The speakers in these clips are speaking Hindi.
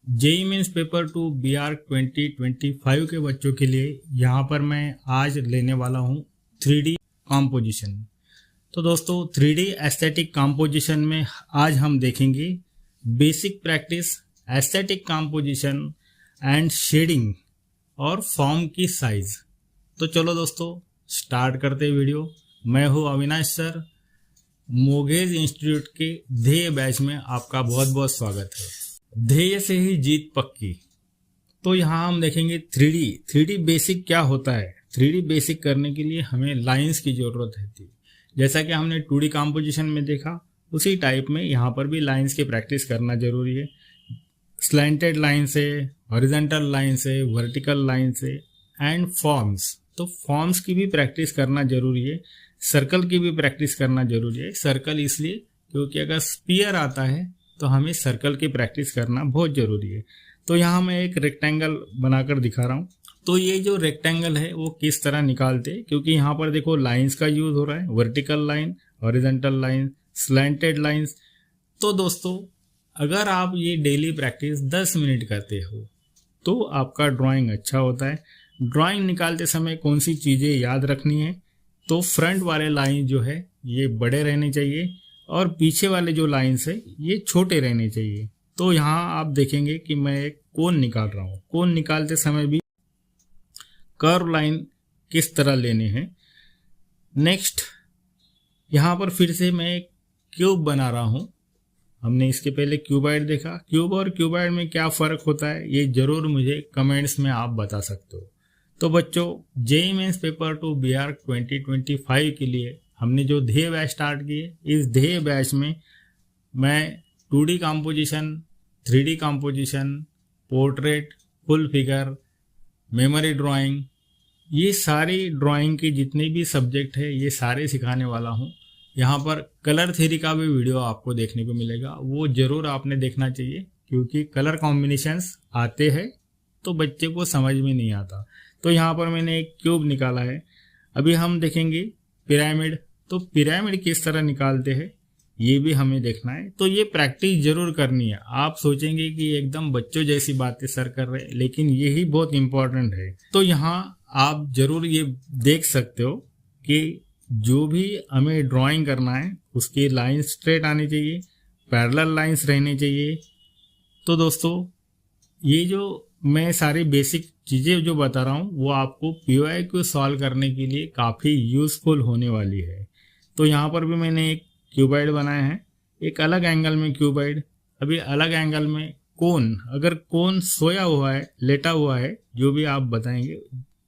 जेई मेंस पेपर 2 BR 2025 के बच्चों के लिए यहाँ पर मैं आज लेने वाला हूँ 3D कॉम्पोजिशन। तो दोस्तों 3D एस्थेटिक कॉम्पोजिशन में आज हम देखेंगे basic practice, aesthetic composition and shading और फॉर्म की साइज। तो चलो दोस्तों स्टार्ट करते वीडियो। मैं हूँ अविनाश सर, मोगेज इंस्टीट्यूट के ध्येय बैच में आपका बहुत बहुत स्वागत है। ध्येय से ही जीत पक्की। तो यहाँ हम देखेंगे 3D बेसिक क्या होता है। 3D बेसिक करने के लिए हमें लाइंस की जरूरत है। जैसा कि हमने 2D कॉम्पोजिशन में देखा, उसी टाइप में यहाँ पर भी लाइंस की प्रैक्टिस करना जरूरी है। स्लैंटेड लाइन से, हॉरिजॉन्टल लाइन से, वर्टिकल लाइन से एंड फॉर्म्स। तो फॉर्म्स की भी प्रैक्टिस करना जरूरी है। सर्कल की भी प्रैक्टिस करना जरूरी है। सर्कल इसलिए क्योंकि अगर स्फीयर आता है तो हमें सर्कल की प्रैक्टिस करना बहुत जरूरी है। तो यहाँ मैं एक रेक्टेंगल बनाकर दिखा रहा हूँ। तो ये जो रेक्टेंगल है वो किस तरह निकालते हैं, क्योंकि यहाँ पर देखो लाइंस का यूज हो रहा है, vertical line, horizontal line, slanted lines. तो दोस्तों अगर आप ये डेली प्रैक्टिस 10 मिनट करते हो तो आपका ड्राइंग अच्छा होता है। ड्राइंग निकालते समय कौन सी चीज़ें याद रखनी है, तो फ्रंट वाले लाइन जो है ये बड़े रहने चाहिए और पीछे वाले जो लाइंस है ये छोटे रहने चाहिए। तो यहाँ आप देखेंगे कि मैं एक कोन निकाल रहा हूँ। कोन निकालते समय भी कर्व लाइन किस तरह लेने हैं। नेक्स्ट यहाँ पर फिर से मैं एक क्यूब बना रहा हूँ। हमने इसके पहले क्यूबॉइड देखा। क्यूब और क्यूबॉइड में क्या फ़र्क होता है ये ज़रूर मुझे कमेंट्स में आप बता सकते हो। तो बच्चों जेईई मेंस पेपर 2 BR 2025 के लिए हमने जो ध्येय बैच स्टार्ट किए, इस ध्येय बैच में मैं 2D composition, 3D composition, portrait, full figure, memory drawing, ये सारी ड्राइंग के जितने भी सब्जेक्ट है ये सारे सिखाने वाला हूँ। यहाँ पर कलर थ्योरी का भी वीडियो आपको देखने को मिलेगा, वो ज़रूर आपने देखना चाहिए, क्योंकि कलर कॉम्बिनेशंस आते हैं तो बच्चे को समझ में नहीं आता। तो यहाँ पर मैंने एक क्यूब निकाला है। अभी हम देखेंगे पिरामिड। तो पिरामिड किस तरह निकालते हैं ये भी हमें देखना है। तो ये प्रैक्टिस जरूर करनी है। आप सोचेंगे कि एकदम बच्चों जैसी बातें सर कर रहे हैं, लेकिन यही बहुत इंपॉर्टेंट है। तो यहाँ आप जरूर ये देख सकते हो कि जो भी हमें ड्राइंग करना है उसकी लाइन स्ट्रेट आनी चाहिए, पैरेलल लाइंस रहनी चाहिए। तो दोस्तों ये जो मैं सारी बेसिक चीज़ें जो बता रहा हूँ वो आपको POI सॉल्व करने के लिए काफ़ी यूज़फुल होने वाली है। तो यहाँ पर भी मैंने एक क्यूबॉइड बनाया है, एक अलग एंगल में क्यूबॉइड, अभी अलग एंगल में कोन। अगर कोन सोया हुआ है, लेटा हुआ है, जो भी आप बताएंगे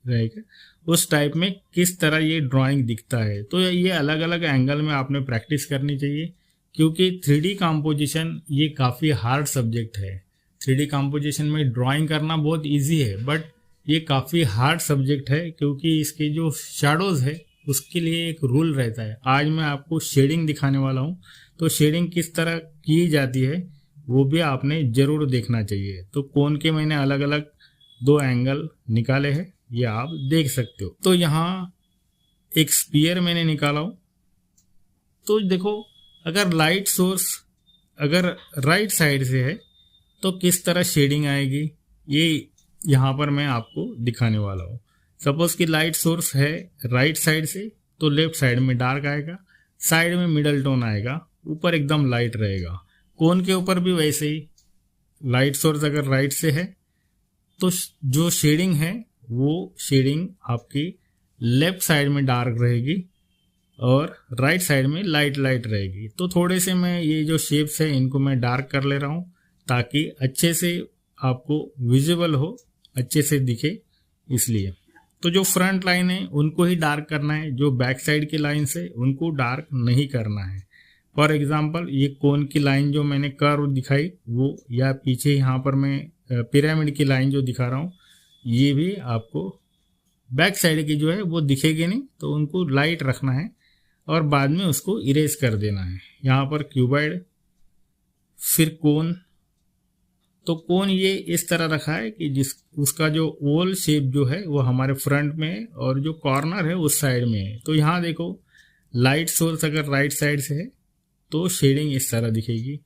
रहेगा, उस टाइप में किस तरह ये ड्राइंग दिखता है। तो ये अलग अलग एंगल में आपने प्रैक्टिस करनी चाहिए, क्योंकि 3D कॉम्पोजिशन ये काफ़ी हार्ड सब्जेक्ट है। 3D कॉम्पोजिशन में ड्राइंग करना बहुत इजी है, बट ये काफ़ी हार्ड सब्जेक्ट है, क्योंकि इसके जो शैडोज़ है उसके लिए एक रूल रहता है। आज मैं आपको शेडिंग दिखाने वाला हूँ। तो शेडिंग किस तरह की जाती है वो भी आपने ज़रूर देखना चाहिए। तो कोन के मैंने अलग अलग 2 एंगल निकाले हैं, ये आप देख सकते हो। तो यहाँ एक स्फीयर मैंने निकाला हूँ। तो देखो अगर लाइट सोर्स अगर राइट साइड से है तो किस तरह शेडिंग आएगी ये यहाँ पर मैं आपको दिखाने वाला हूँ। सपोज कि लाइट सोर्स है राइट साइड से तो लेफ्ट साइड में डार्क आएगा, साइड में मिडल टोन आएगा, ऊपर एकदम लाइट रहेगा। कोन के ऊपर भी वैसे ही लाइट सोर्स अगर राइट से है तो जो शेडिंग है वो शेडिंग आपकी लेफ्ट साइड में डार्क रहेगी और राइट साइड में लाइट रहेगी। तो थोड़े से मैं ये जो शेप्स है इनको मैं डार्क कर ले रहा हूँ ताकि अच्छे से आपको विजिबल हो, अच्छे से दिखे इसलिए। तो जो फ्रंट लाइन है उनको ही डार्क करना है, जो बैक साइड की लाइन है उनको डार्क नहीं करना है। फॉर एग्जांपल ये कोन की लाइन जो मैंने कर्व दिखाई वो, या पीछे यहाँ पर मैं पिरामिड की लाइन जो दिखा रहा हूँ, ये भी आपको बैक साइड की जो है वो दिखेगी नहीं, तो उनको लाइट रखना है और बाद में उसको इरेज कर देना है। यहाँ पर क्यूबॉइड, फिर कोन। तो कोन ये इस तरह रखा है कि उसका जो ओवल शेप जो है वो हमारे फ्रंट में है और जो कॉर्नर है उस साइड में है। तो यहाँ देखो लाइट सोर्स अगर राइट साइड से है तो शेडिंग इस तरह दिखेगी।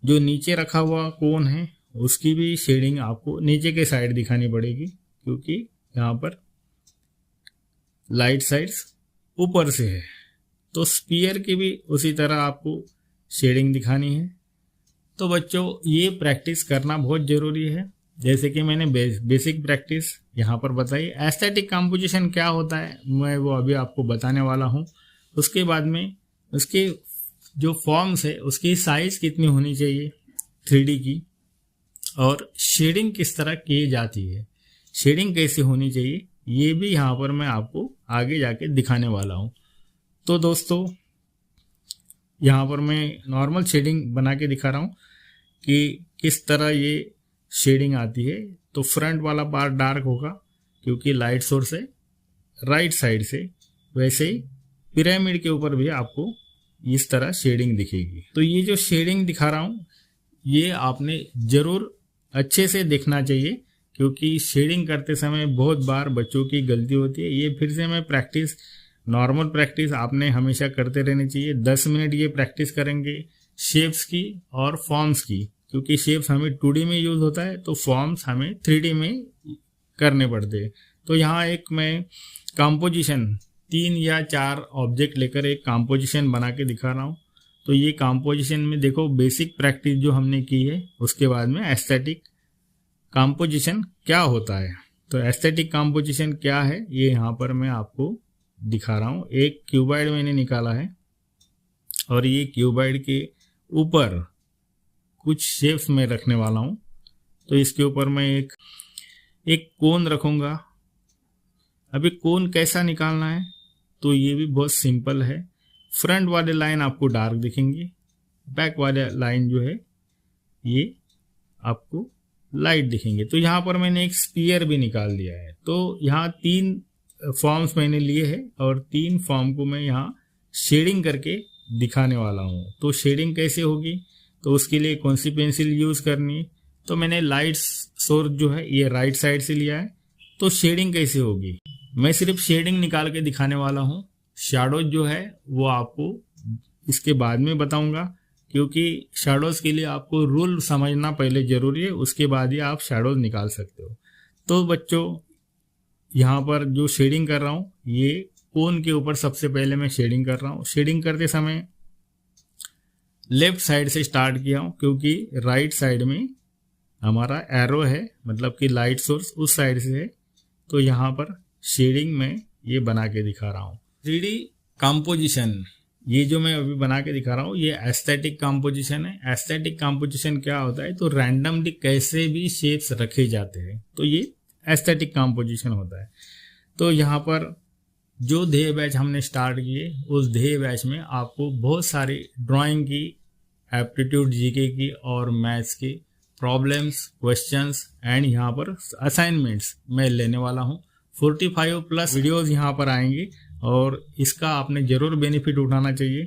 जो नीचे रखा हुआ कोन है उसकी भी शेडिंग आपको नीचे के साइड दिखानी पड़ेगी, क्योंकि यहाँ पर लाइट साइड्स ऊपर से है। तो स्पीयर की भी उसी तरह आपको शेडिंग दिखानी है। तो बच्चों ये प्रैक्टिस करना बहुत ज़रूरी है। जैसे कि मैंने बेसिक प्रैक्टिस यहाँ पर बताई। एस्थेटिक कंपोजिशन क्या होता है मैं वो अभी आपको बताने वाला हूँ। उसके बाद में उसके जो फॉर्म्स है उसकी साइज़ कितनी होनी चाहिए 3D की, और शेडिंग किस तरह की जाती है, शेडिंग कैसी होनी चाहिए, ये भी यहाँ पर मैं आपको आगे जाके दिखाने वाला हूँ। तो दोस्तों यहाँ पर मैं नॉर्मल शेडिंग बना के दिखा रहा हूँ कि किस तरह ये शेडिंग आती है। तो फ्रंट वाला पार्ट डार्क होगा क्योंकि लाइट सोर्स है राइट साइड से, वैसे ही पिरामिड के ऊपर भी आपको इस तरह शेडिंग दिखेगी। तो ये जो शेडिंग दिखा रहा हूँ ये आपने ज़रूर अच्छे से देखना चाहिए, क्योंकि शेडिंग करते समय बहुत बार बच्चों की गलती होती है। ये फिर से मैं प्रैक्टिस, नॉर्मल प्रैक्टिस आपने हमेशा करते रहनी चाहिए। 10 मिनट ये प्रैक्टिस करेंगे शेप्स की और फॉर्म्स की, क्योंकि शेप्स हमें 2D में यूज़ होता है तो फॉर्म्स हमें 3D में करने पड़ते हैं। तो यहाँ एक मैं कंपोजिशन 3 या 4 ऑब्जेक्ट लेकर एक कंपोजिशन बना के दिखा रहा हूँ। तो ये कंपोजिशन में देखो बेसिक प्रैक्टिस जो हमने की है, उसके बाद में एस्थेटिक कंपोजिशन क्या होता है। तो एस्थेटिक कंपोजिशन क्या है ये यहाँ पर मैं आपको दिखा रहा हूँ। एक क्यूबॉइड मैंने निकाला है और ये क्यूबॉइड के ऊपर कुछ शेप्स में रखने वाला हूँ। तो इसके ऊपर मैं एक कोन रखूँगा। अभी कोन कैसा निकालना है तो ये भी बहुत सिंपल है। फ्रंट वाले लाइन आपको डार्क दिखेंगे, बैक वाले लाइन जो है ये आपको लाइट दिखेंगे। तो यहाँ पर मैंने एक स्पीयर भी निकाल दिया है। तो यहाँ 3 फॉर्म्स मैंने लिए हैं और 3 फॉर्म को मैं यहाँ शेडिंग करके दिखाने वाला हूँ। तो शेडिंग कैसे होगी तो उसके लिए कौन सी पेंसिल यूज़ करनी है। तो मैंने लाइट सोर्स जो है ये राइट साइड से लिया है। तो शेडिंग कैसे होगी मैं सिर्फ शेडिंग निकाल के दिखाने वाला हूँ। शैडोज जो है वो आपको इसके बाद में बताऊंगा, क्योंकि शैडोज के लिए आपको रूल समझना पहले ज़रूरी है, उसके बाद ही आप शैडोज निकाल सकते हो। तो बच्चों यहाँ पर जो शेडिंग कर रहा हूँ ये कोन के ऊपर सबसे पहले मैं शेडिंग कर रहा हूँ। शेडिंग करते समय लेफ्ट साइड से स्टार्ट किया हूँ, क्योंकि राइट साइड में हमारा एरो है, मतलब कि लाइट सोर्स उस साइड से है। तो यहाँ पर शेडिंग में ये बना के दिखा रहा हूँ। 3D कंपोजिशन ये जो मैं अभी बना के दिखा रहा हूँ ये एस्थेटिक कंपोजिशन है। एस्थेटिक कंपोजिशन क्या होता है तो रैंडमली कैसे भी शेप्स रखे जाते हैं, तो ये एस्थेटिक कंपोजिशन होता है। तो यहाँ पर जो ध्येय बैच हमने स्टार्ट किए उस ध्येय बैच में आपको बहुत सारी ड्राइंग की, एप्टीट्यूड जीके की और मैथ्स की प्रॉब्लम्स, क्वेश्चंस एंड यहाँ पर असाइनमेंट्स मैं लेने वाला हूँ। 45 प्लस वीडियोस यहाँ पर आएंगी और इसका आपने ज़रूर बेनिफिट उठाना चाहिए।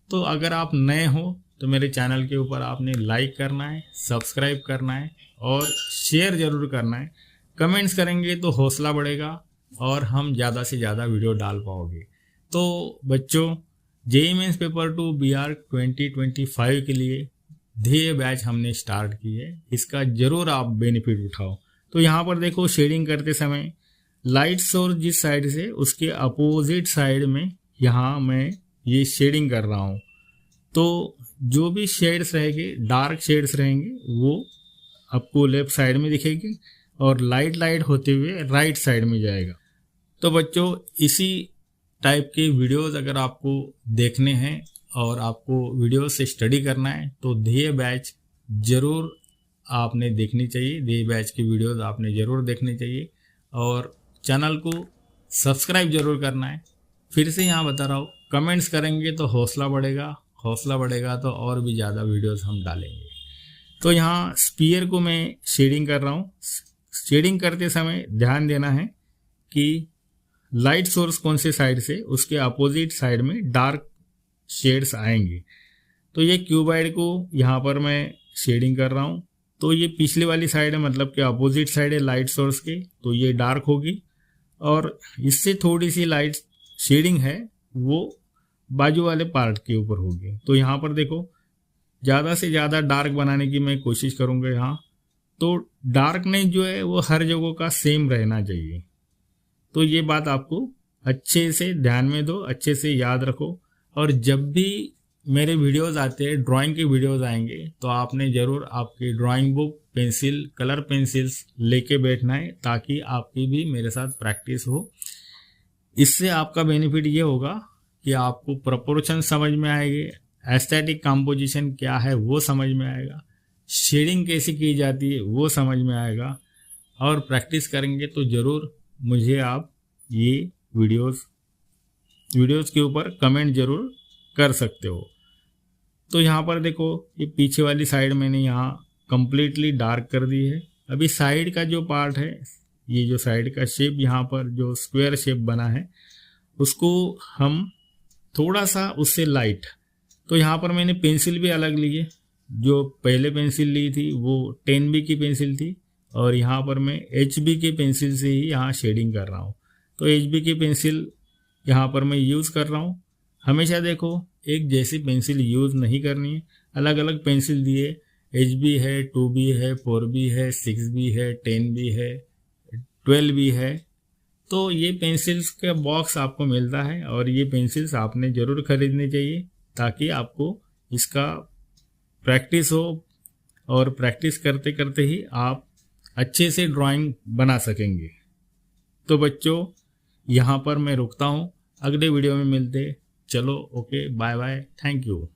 तो अगर आप नए हो तो मेरे चैनल के ऊपर आपने लाइक करना है, सब्सक्राइब करना है और शेयर ज़रूर करना है। कमेंट्स करेंगे तो हौसला बढ़ेगा और हम ज़्यादा से ज़्यादा वीडियो डाल पाओगे। तो बच्चों जेईई मेंस पेपर 2 BR 2025 के लिए ध्येय बैच हमने स्टार्ट की है, इसका ज़रूर आप बेनिफिट उठाओ। तो यहाँ पर देखो शेडिंग करते समय लाइट सोर्स जिस साइड से उसके अपोजिट साइड में यहाँ मैं ये शेडिंग कर रहा हूँ। तो जो भी शेड्स रहेंगे, डार्क शेड्स रहेंगे, वो आपको लेफ्ट साइड में दिखेगी और लाइट होते हुए राइट साइड में जाएगा। तो बच्चों इसी टाइप के वीडियोस अगर आपको देखने हैं और आपको वीडियो से स्टडी करना है तो ध्येय बैच ज़रूर आपने देखनी चाहिए। ध्येय बैच की वीडियोस आपने ज़रूर देखनी चाहिए और चैनल को सब्सक्राइब जरूर करना है। फिर से यहाँ बता रहा हूँ, कमेंट्स करेंगे तो हौसला बढ़ेगा तो और भी ज़्यादा वीडियोस हम डालेंगे। तो यहाँ स्पीयर को मैं शेडिंग कर रहा हूँ। शेडिंग करते समय ध्यान देना है कि लाइट सोर्स कौन से साइड से, उसके अपोजिट साइड में डार्क शेड्स आएंगे। तो ये क्यूबॉइड को यहाँ पर मैं शेडिंग कर रहा हूँ। तो ये पिछले वाली साइड है, मतलब कि अपोजिट साइड है लाइट सोर्स के, तो ये डार्क होगी और इससे थोड़ी सी लाइट शेडिंग है वो बाजू वाले पार्ट के ऊपर होगी। तो यहाँ पर देखो ज़्यादा से ज़्यादा डार्क बनाने की मैं कोशिश करूँगा यहाँ, तो डार्कनेस जो है वो हर जगह का सेम रहना चाहिए। तो ये बात आपको अच्छे से ध्यान में दो, अच्छे से याद रखो। और जब भी मेरे वीडियोस आते हैं, ड्राइंग के वीडियोस आएंगे, तो आपने ज़रूर आपकी drawing book, pencil, colour pencils लेके बैठना है, ताकि आपकी भी मेरे साथ प्रैक्टिस हो। इससे आपका बेनिफिट ये होगा कि आपको प्रोपोर्शन समझ में आएगी, एस्थेटिक कंपोजिशन क्या है वो समझ में आएगा, शेडिंग कैसे की जाती है वो समझ में आएगा। और प्रैक्टिस करेंगे तो ज़रूर मुझे आप ये वीडियोस के ऊपर कमेंट ज़रूर कर सकते हो। तो यहाँ पर देखो, ये पीछे वाली साइड मैंने यहाँ कंप्लीटली डार्क कर दी है। अभी साइड का जो पार्ट है, ये जो साइड का शेप यहाँ पर जो स्क्वायर शेप बना है, उसको हम थोड़ा सा उससे लाइट, तो यहाँ पर मैंने पेंसिल भी अलग ली है। जो पहले पेंसिल ली थी वो 10B की पेंसिल थी, और यहाँ पर मैं HB की पेंसिल से ही यहाँ शेडिंग कर रहा हूँ। तो HB की पेंसिल यहाँ पर मैं यूज़ कर रहा हूँ। हमेशा देखो, एक जैसी पेंसिल यूज़ नहीं करनी है, अलग अलग पेंसिल दिए, HB है, 2B है, 4B है, 6B है, 10B है, 12B है। तो ये पेंसिल्स का बॉक्स आपको मिलता है, और ये पेंसिल्स आपने ज़रूर खरीदनी चाहिए, ताकि आपको इसका प्रैक्टिस हो, और प्रैक्टिस करते करते ही आप अच्छे से ड्राइंग बना सकेंगे। तो बच्चों, यहाँ पर मैं रुकता हूँ, अगले वीडियो में मिलते। चलो, okay, bye bye, thank you.